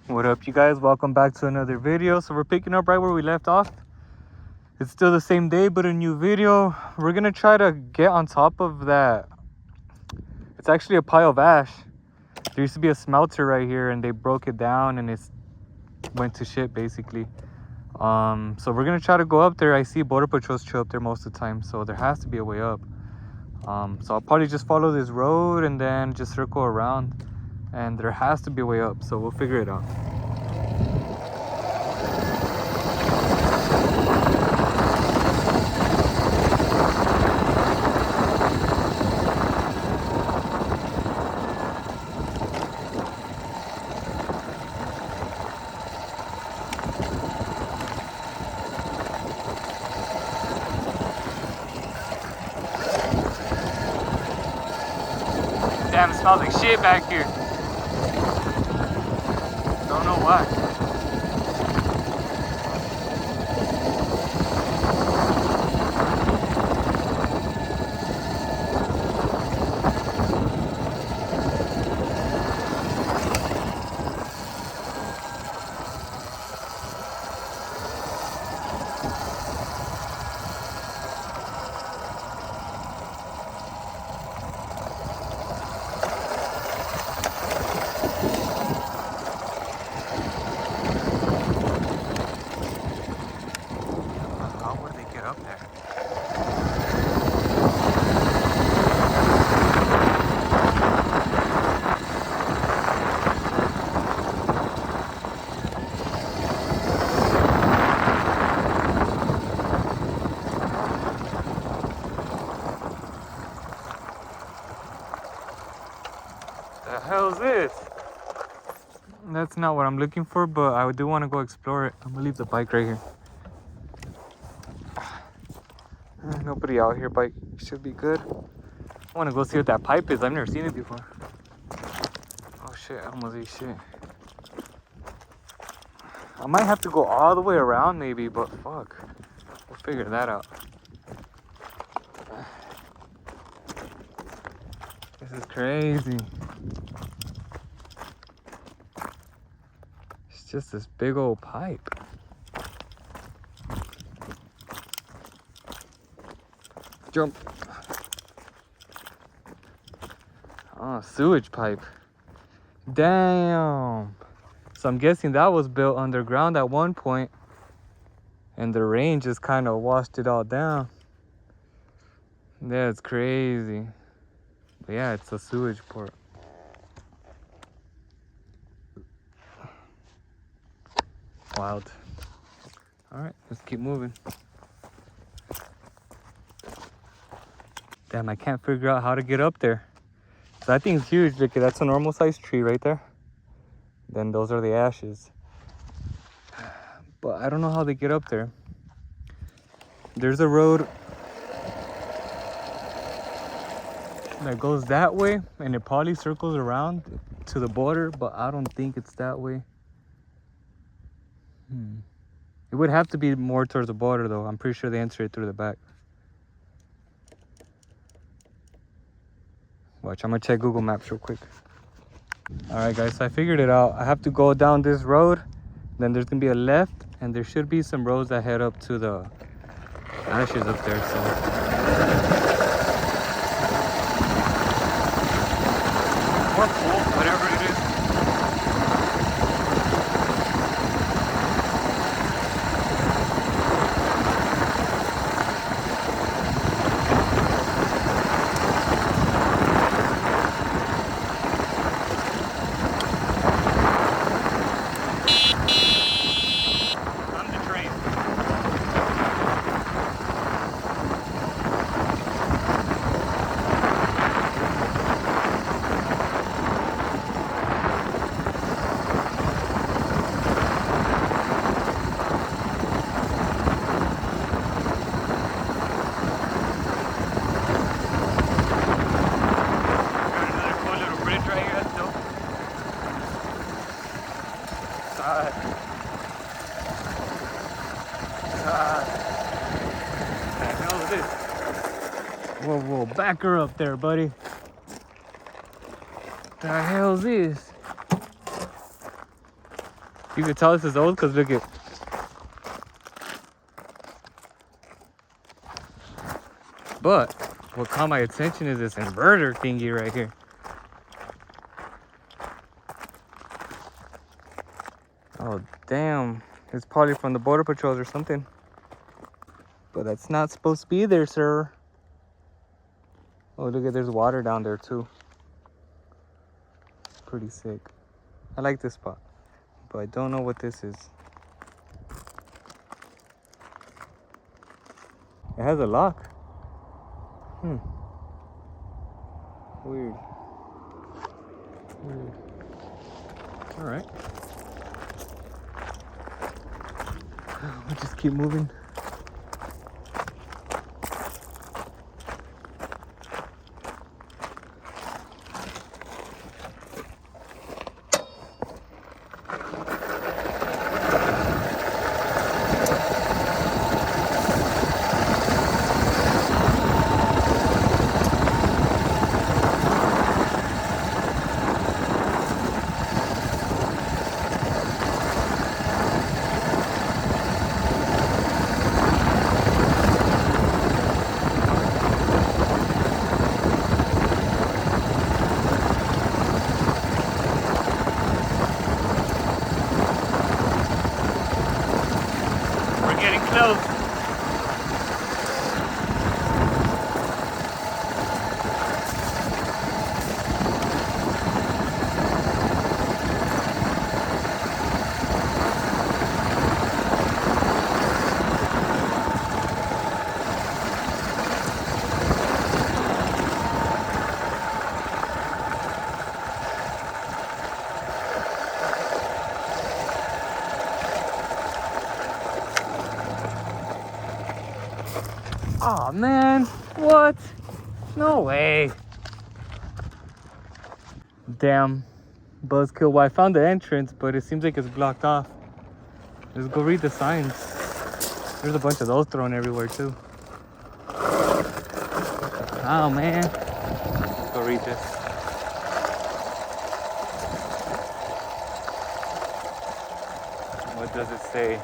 What up, you guys? Welcome back to another video. So we're picking up right where we left off. It's still the same day, but a new video. We're gonna try to get on top of that. It's actually a pile of ash. There used to be a smelter right here and they broke it down and it's went to shit basically. So we're gonna try to go up there. I see border patrols show up there most of the time, so there has to be a way up. So I'll probably just follow this road and then just circle around, and there has to be a way up, so we'll figure it out. Damn, it smells like shit back here. Don't know why. How would they get up there? The hell's this? That's not what I'm looking for, but I do want to go explore it. I'm gonna leave the bike right here. Nobody out here, bike should be good. I want to go see what that pipe is. I've never seen it before. Oh shit, I almost ate shit. I might have to go all the way around maybe, but fuck. We'll figure that out. This is crazy. It's just this big old pipe. Jump. Oh, sewage pipe. Damn. So I'm guessing that was built underground at one point, and the rain just kind of washed it all down. That's crazy. But yeah, it's a sewage port. Wild. All right, let's keep moving. Damn, I can't figure out how to get up there. That thing's huge. Look, that's a normal sized tree right there. Then those are the ashes. But I don't know how they get up there. There's a road that goes that way, and it probably circles around to the border, but I don't think it's that way. It would have to be more towards the border though. I'm pretty sure they enter it through the back. Watch, I'm gonna check Google Maps real quick. All right guys, so I figured it out. I have to go down this road, then there's gonna be a left, and there should be some roads that head up to the ashes up there, so. Or pool, whatever it is. Whoa, whoa, back her up there, buddy. The hell's this? You can tell this is old because look at. But what caught my attention is this inverter thingy right here. Oh damn, it's probably from the border patrols or something. But that's not supposed to be there, sir. Oh, look at, there's water down there too. Pretty sick. I like this spot, but I don't know what this is. It has a lock. Weird. Weird. All right. We'll just keep moving. Close. Oh man, what? No way. Damn. Buzzkill. Well, I found the entrance, but it seems like it's blocked off. Let's go read the signs. There's a bunch of those thrown everywhere too. Oh man. Let's go read this. What does it say?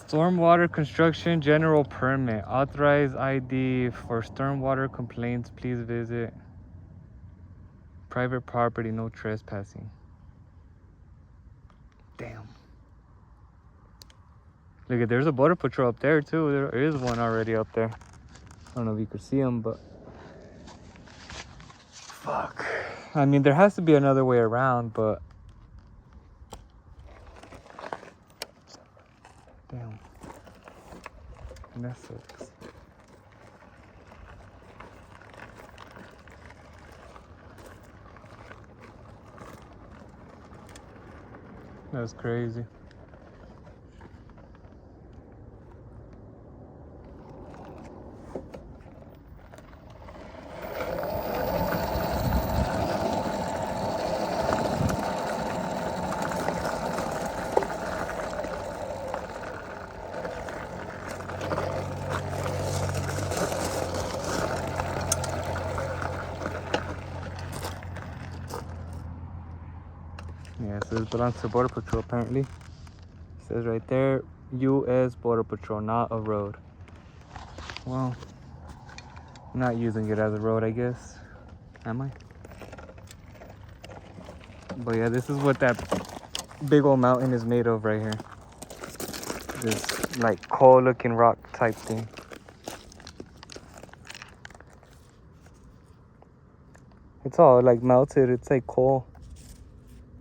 Stormwater construction general permit. Authorized ID for stormwater complaints. Please visit. Private property, no trespassing. Damn. Look at, there's a border patrol up there too. There is one already up there. I don't know if you could see them, but fuck. I mean, there has to be another way around, but damn. And that sucks. That's crazy. Yeah, so this belongs to Border Patrol apparently. It says right there, U.S. Border Patrol, not a road. Well, I'm not using it as a road, I guess. Am I? But yeah, this is what that big old mountain is made of right here. This like coal looking rock type thing. It's all like melted. It's like coal.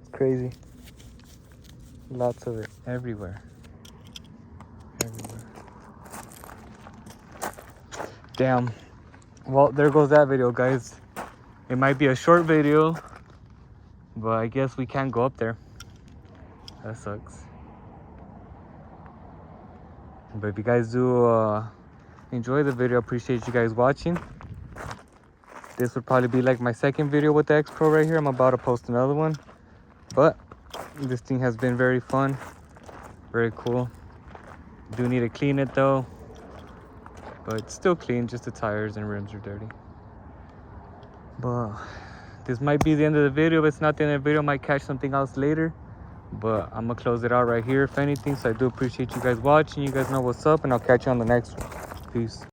It's crazy. Lots of it everywhere. Everywhere. Damn. Well, there goes that video, guys. It might be a short video, but I guess we can't go up there. That sucks. But if you guys do enjoy the video, appreciate you guys watching. This would probably be like my second video with the XPRO right here. I'm about to post another one, but this thing has been very fun, very cool. Do need to clean it though, but it's still clean, just the tires and rims are dirty. But This might be the end of the video. If it's not the end of the video, I might catch something else later. But I'm gonna close it out right here if anything. So I do appreciate you guys watching. You guys know what's up, and I'll catch you on the next one. Peace.